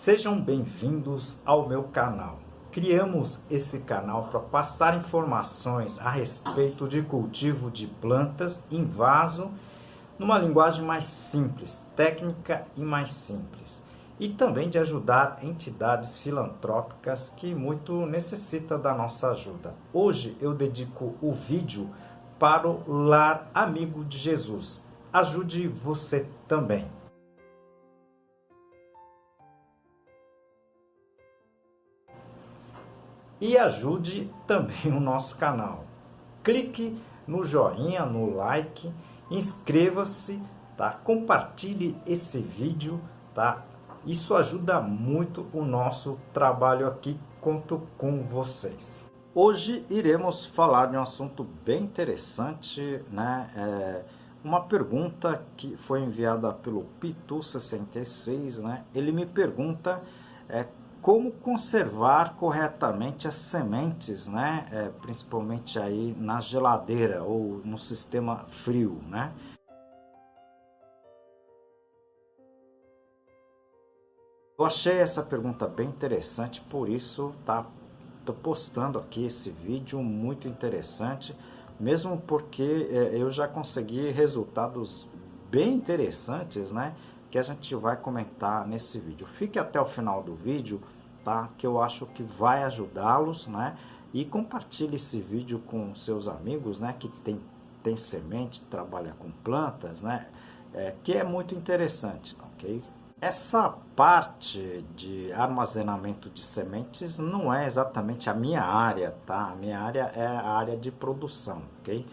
Sejam bem-vindos ao meu canal. Criamos esse canal para passar informações a respeito de cultivo de plantas em vaso, numa linguagem mais simples, técnica e mais simples. E também de ajudar entidades filantrópicas que muito necessitam da nossa ajuda. Hoje eu dedico o vídeo para o Lar Amigo de Jesus. Ajude você também. E ajude também o nosso canal. Clique no joinha, no like, inscreva-se, tá? Compartilhe esse vídeo, tá? Isso ajuda muito o nosso trabalho aqui, conto com vocês. Hoje iremos falar de um assunto bem interessante, né? Uma pergunta que foi enviada pelo Pitu66, né? Ele me pergunta como conservar corretamente as sementes, né? Principalmente aí na geladeira ou no sistema frio, né? Eu achei essa pergunta bem interessante, por isso tô postando aqui esse vídeo muito interessante, mesmo porque eu já consegui resultados bem interessantes, né? Que a gente vai comentar nesse vídeo. Fique até o final do vídeo, tá? Que eu acho que vai ajudá-los, né? E compartilhe esse vídeo com seus amigos, né? Que tem semente, trabalha com plantas, né? Que é muito interessante, ok? Essa parte de armazenamento de sementes não é exatamente a minha área, tá? A minha área é a área de produção, ok?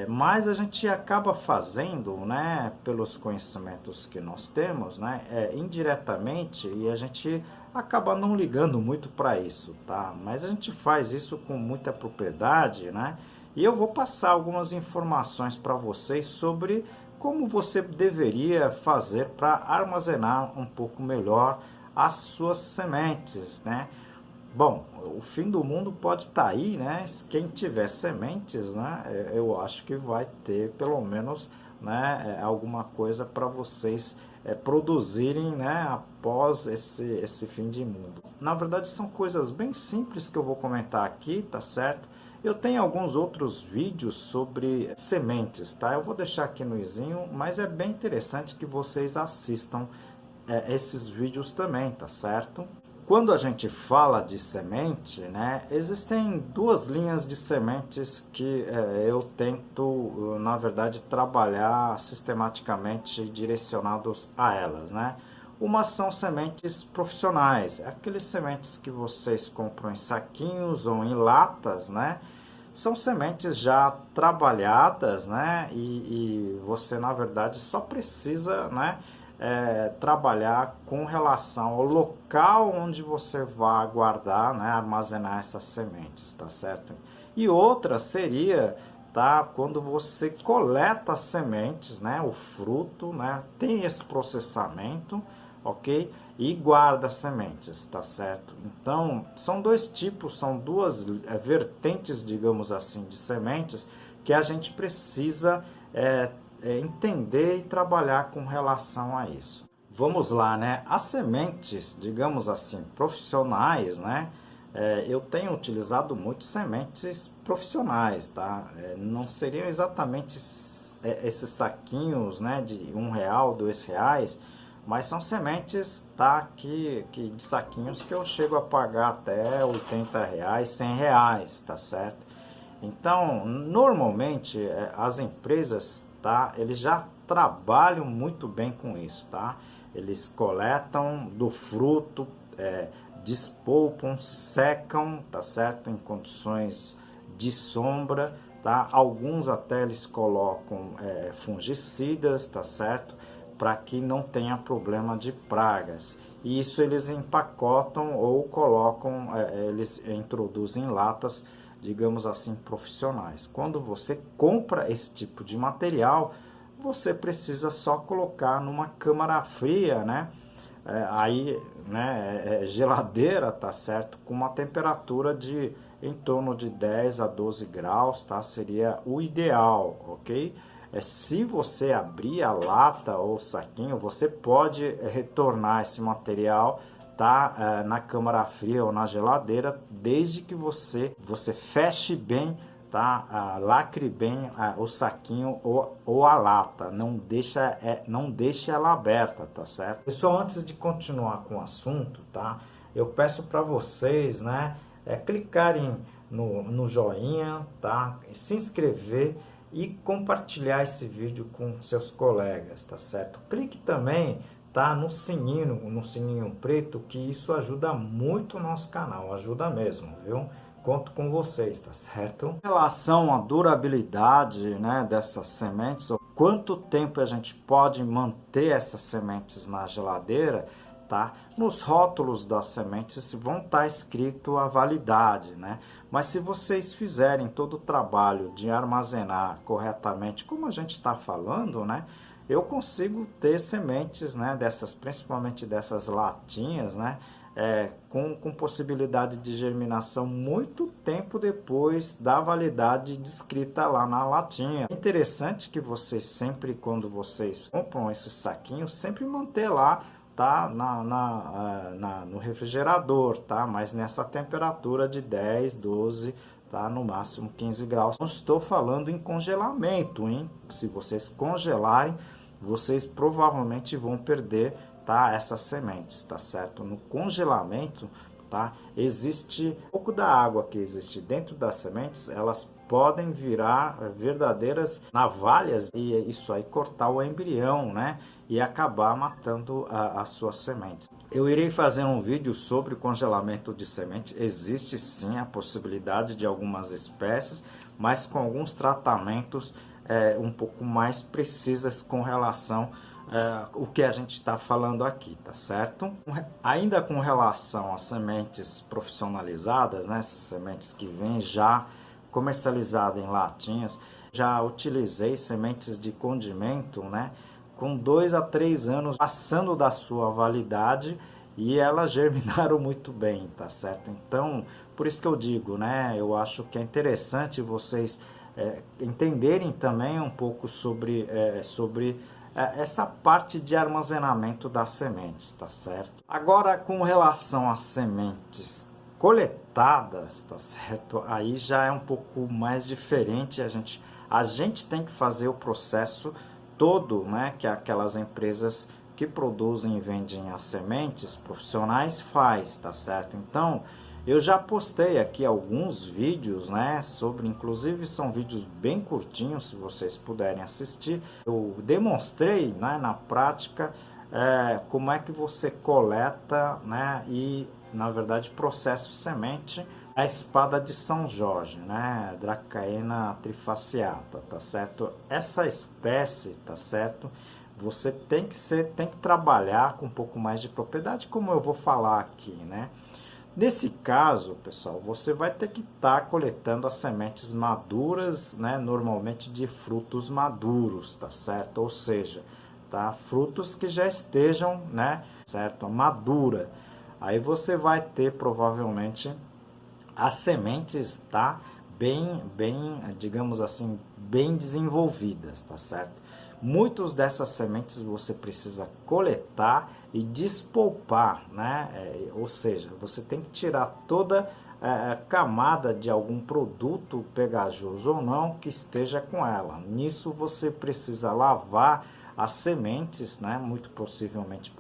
Mas a gente acaba fazendo, né, pelos conhecimentos que nós temos, né, indiretamente, e a gente acaba não ligando muito para isso, tá? Mas a gente faz isso com muita propriedade, né? E eu vou passar algumas informações para vocês sobre como você deveria fazer para armazenar um pouco melhor as suas sementes, né? Bom, o fim do mundo pode estar aí, né? Quem tiver sementes, né? Eu acho que vai ter pelo menos, né, alguma coisa para vocês produzirem, né, após esse fim de mundo. Na verdade, são coisas bem simples que eu vou comentar aqui, tá certo? Eu tenho alguns outros vídeos sobre sementes, tá? Eu vou deixar aqui no izinho, mas é bem interessante que vocês assistam esses vídeos também, tá certo? Quando a gente fala de semente, né, existem duas linhas de sementes que eu tento, na verdade, trabalhar sistematicamente direcionados a elas, né? Uma são sementes profissionais, aqueles sementes que vocês compram em saquinhos ou em latas, né? São sementes já trabalhadas, né? E você, na verdade, só precisa, né, trabalhar com relação ao local onde você vai guardar, né, armazenar essas sementes, tá certo? E outra seria, tá, quando você coleta as sementes, né, o fruto, né, tem esse processamento, ok? E guarda as sementes, tá certo? Então, são dois tipos, são duas vertentes, digamos assim, de sementes que a gente precisa entender e trabalhar com relação a isso. Vamos lá, né? As sementes, digamos assim, profissionais, né? Eu tenho utilizado muito sementes profissionais, tá? Não seriam exatamente esses saquinhos, né, de R$1, R$2, mas são sementes, tá, que de saquinhos que eu chego a pagar até R$80, R$100, tá certo? Então, normalmente, as empresas, tá, eles já trabalham muito bem com isso, tá? Eles coletam do fruto, despolpam, secam, tá certo? Em condições de sombra, tá? Alguns até eles colocam fungicidas, tá certo? Para que não tenha problema de pragas. E isso eles empacotam ou colocam, eles introduzem em latas, digamos assim, profissionais. Quando você compra esse tipo de material, você precisa só colocar numa câmara fria, né? Aí, né, geladeira, tá certo? Com uma temperatura de em torno de 10 a 12 graus, tá? Seria o ideal, ok? Se você abrir a lata ou saquinho, você pode retornar esse material, tá? tá na câmara fria ou na geladeira, desde que você feche bem, tá? Lacre bem o saquinho ou a lata, não deixe ela aberta, tá certo? Pessoal, antes de continuar com o assunto, tá? Eu peço para vocês, né, clicarem no joinha, tá? Se inscrever e compartilhar esse vídeo com seus colegas, tá certo? Clique também, tá, no sininho preto, que isso ajuda muito o nosso canal, ajuda mesmo, viu? Conto com vocês, tá certo? Em relação à durabilidade, né, dessas sementes, quanto tempo a gente pode manter essas sementes na geladeira, tá? Nos rótulos das sementes vão estar escrito a validade, né? Mas se vocês fizerem todo o trabalho de armazenar corretamente, como a gente está falando, né? Eu consigo ter sementes, né? Principalmente dessas latinhas, né? Com possibilidade de germinação muito tempo depois da validade descrita lá na latinha. É interessante que vocês sempre, quando vocês compram esses saquinhos, sempre manter lá, tá, no refrigerador, tá, mas nessa temperatura de 10, 12, tá, no máximo 15 graus. Não estou falando em congelamento, hein? Se vocês congelarem, vocês provavelmente vão perder, tá, essas sementes, tá certo? No congelamento, tá, existe um pouco da água que existe dentro das sementes, elas podem virar verdadeiras navalhas e isso aí cortar o embrião, né, e acabar matando as suas sementes. Eu irei fazer um vídeo sobre o congelamento de sementes. Existe sim a possibilidade de algumas espécies, mas com alguns tratamentos um pouco mais precisas com relação o que a gente está falando aqui, tá certo? Ainda com relação às sementes profissionalizadas, né, essas sementes que vêm já comercializadas em latinhas, já utilizei sementes de condimento, né, com 2 a 3 anos passando da sua validade e elas germinaram muito bem, tá certo? Então, por isso que eu digo, né, eu acho que é interessante vocês entenderem também um pouco sobre essa parte de armazenamento das sementes, tá certo? Agora, com relação às sementes coletadas, tá certo? Aí já é um pouco mais diferente, a gente tem que fazer o processo todo, né, que aquelas empresas que produzem e vendem as sementes profissionais faz, tá certo? Então, eu já postei aqui alguns vídeos, né, inclusive são vídeos bem curtinhos, se vocês puderem assistir. Eu demonstrei, né, na prática como é que você coleta, né, e na verdade processa semente a espada de São Jorge, né, Dracaena trifaciata, tá certo? Essa espécie, tá certo? Você tem que trabalhar com um pouco mais de propriedade, como eu vou falar aqui, né? Nesse caso, pessoal, você vai ter que estar coletando as sementes maduras, né, normalmente de frutos maduros, tá certo? Ou seja, tá, frutos que já estejam, né, certo, madura. Aí você vai ter provavelmente as sementes, tá, bem, digamos assim, bem desenvolvidas, tá certo? Muitas dessas sementes você precisa coletar e despolpar, né? Ou seja, você tem que tirar toda a camada de algum produto pegajoso ou não que esteja com ela. Nisso você precisa lavar as sementes, né? Muito possivelmente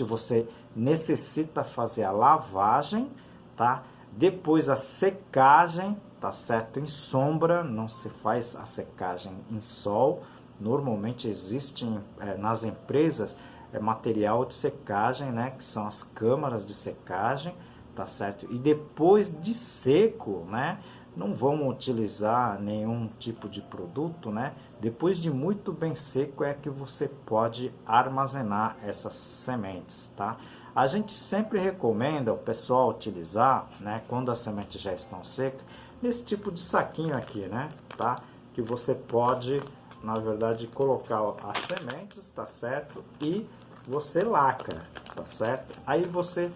você necessita fazer a lavagem, tá? Depois a secagem, tá certo? Em sombra, não se faz a secagem em sol. Normalmente existe nas empresas material de secagem, né? Que são as câmaras de secagem, tá certo? E depois de seco, né? Não vamos utilizar nenhum tipo de produto, né? Depois de muito bem seco é que você pode armazenar essas sementes, tá? A gente sempre recomenda o pessoal utilizar, né, quando as sementes já estão secas, nesse tipo de saquinho aqui, né, tá? Que você pode, na verdade, colocar as sementes, tá certo? E você lacra, tá certo? Aí você,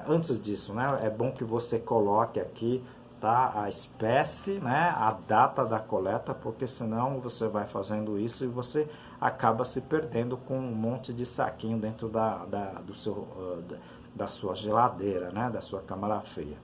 antes disso, né, é bom que você coloque aqui tá? A espécie, né? A data da coleta, porque senão você vai fazendo isso e você acaba se perdendo com um monte de saquinho dentro da sua geladeira, né? Da sua câmara fria,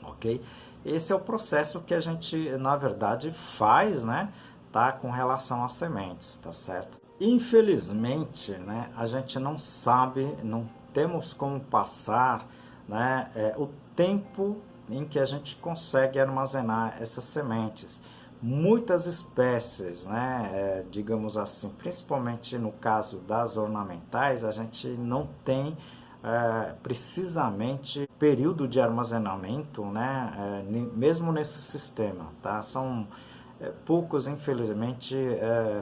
ok? Esse é o processo que a gente, na verdade, faz, né? Tá? Com relação às sementes, tá certo? Infelizmente, né? A gente não sabe, não temos como passar, né? O tempo em que a gente consegue armazenar essas sementes. Muitas espécies, né, digamos assim, principalmente no caso das ornamentais, a gente não tem precisamente período de armazenamento, né, mesmo nesse sistema, tá? São poucos, infelizmente,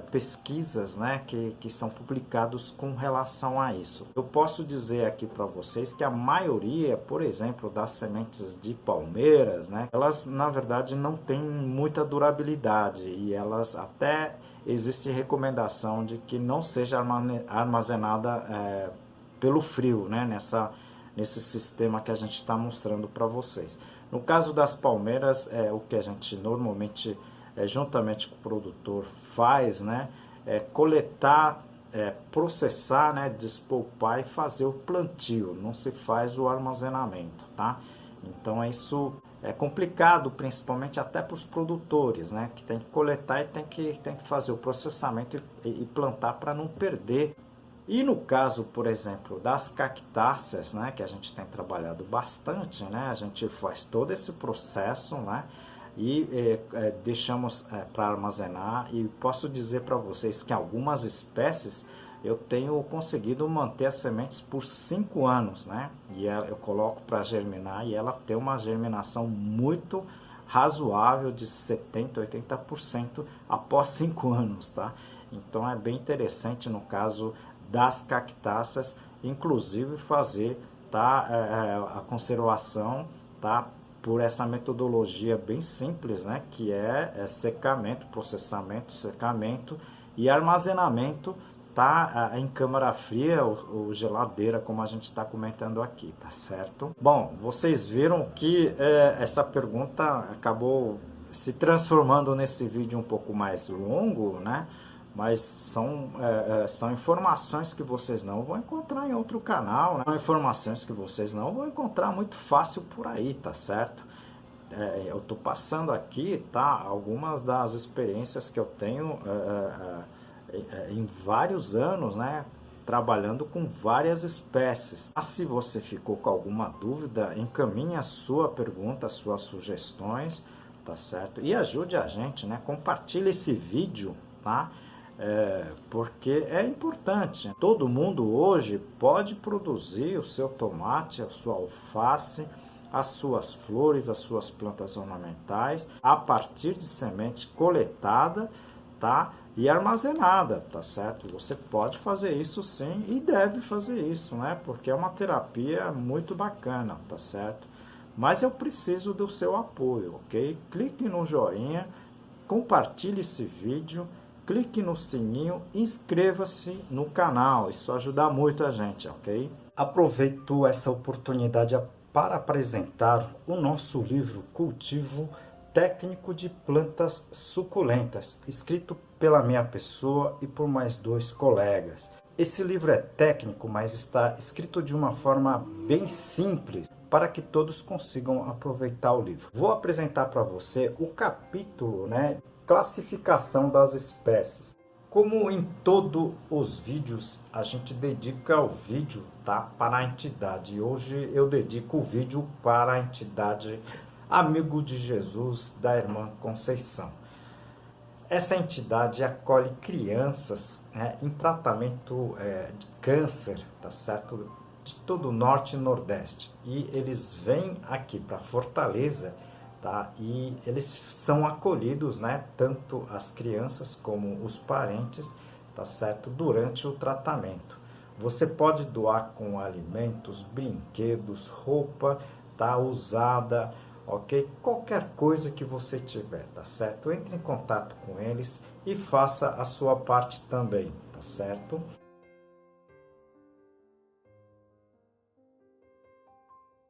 pesquisas, né, que são publicados com relação a isso. Eu posso dizer aqui para vocês que a maioria, por exemplo, das sementes de palmeiras, né, elas na verdade não têm muita durabilidade e elas até existe recomendação de que não seja armazenada pelo frio, né, nesse sistema que a gente está mostrando para vocês. No caso das palmeiras, o que a gente normalmente juntamente com o produtor faz, né, coletar, processar, né, despolpar e fazer o plantio, não se faz o armazenamento, tá? Então isso é complicado, principalmente até para os produtores, né, que tem que coletar e tem que fazer o processamento e plantar para não perder. E no caso, por exemplo, das cactáceas, né, que a gente tem trabalhado bastante, né, a gente faz todo esse processo, né, e deixamos para armazenar, e posso dizer para vocês que algumas espécies eu tenho conseguido manter as sementes por 5 anos, né? E eu coloco para germinar e ela tem uma germinação muito razoável de 70, 80% após 5 anos, tá? Então é bem interessante no caso das cactáceas, inclusive fazer, tá, a conservação, tá, por essa metodologia bem simples, né, que é secamento, processamento, secamento e armazenamento, tá, em câmara fria ou geladeira, como a gente está comentando aqui, tá certo? Bom, vocês viram que essa pergunta acabou se transformando nesse vídeo um pouco mais longo, né? Mas são informações que vocês não vão encontrar em outro canal, né? São informações que vocês não vão encontrar muito fácil por aí, tá certo? Eu tô passando aqui, tá, algumas das experiências que eu tenho em vários anos, né, trabalhando com várias espécies. Mas se você ficou com alguma dúvida, encaminhe a sua pergunta, as suas sugestões, tá certo? E ajude a gente, né? Compartilhe esse vídeo, tá? Porque é importante. Todo mundo hoje pode produzir o seu tomate, a sua alface, as suas flores, as suas plantas ornamentais a partir de semente coletada, tá? E armazenada, tá certo? Você pode fazer isso sim e deve fazer isso, né? Porque é uma terapia muito bacana, tá certo? Mas eu preciso do seu apoio, ok? Clique no joinha, compartilhe esse vídeo, clique no sininho, inscreva-se no canal, isso ajuda muito a gente, ok? Aproveito essa oportunidade para apresentar o nosso livro Cultivo Técnico de Plantas Suculentas, escrito pela minha pessoa e por mais 2 colegas. Esse livro é técnico, mas está escrito de uma forma bem simples para que todos consigam aproveitar o livro. Vou apresentar para você o capítulo, né, classificação das espécies. Como em todos os vídeos, a gente dedica o vídeo, tá, para a entidade. Hoje eu dedico o vídeo para a entidade Amigo de Jesus da Irmã Conceição. Essa entidade acolhe crianças, né, em tratamento de câncer, tá certo? De todo o norte e nordeste. E eles vêm aqui para Fortaleza, tá? E eles são acolhidos, né, tanto as crianças como os parentes, tá certo? Durante o tratamento. Você pode doar com alimentos, brinquedos, roupa, tá, usada, ok? Qualquer coisa que você tiver, tá certo? Entre em contato com eles e faça a sua parte também, tá certo?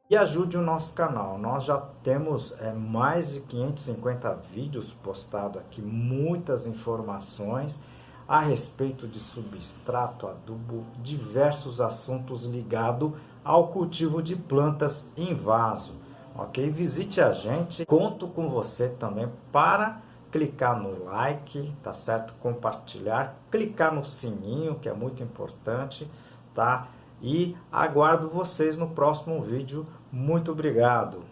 e ajude o nosso canal. Nós já temos mais de 550 vídeos postados aqui, muitas informações a respeito de substrato, adubo, diversos assuntos ligados ao cultivo de plantas em vaso. Ok? Visite a gente, conto com você também para clicar no like, tá certo? Compartilhar, clicar no sininho, que é muito importante, tá? E aguardo vocês no próximo vídeo. Muito obrigado!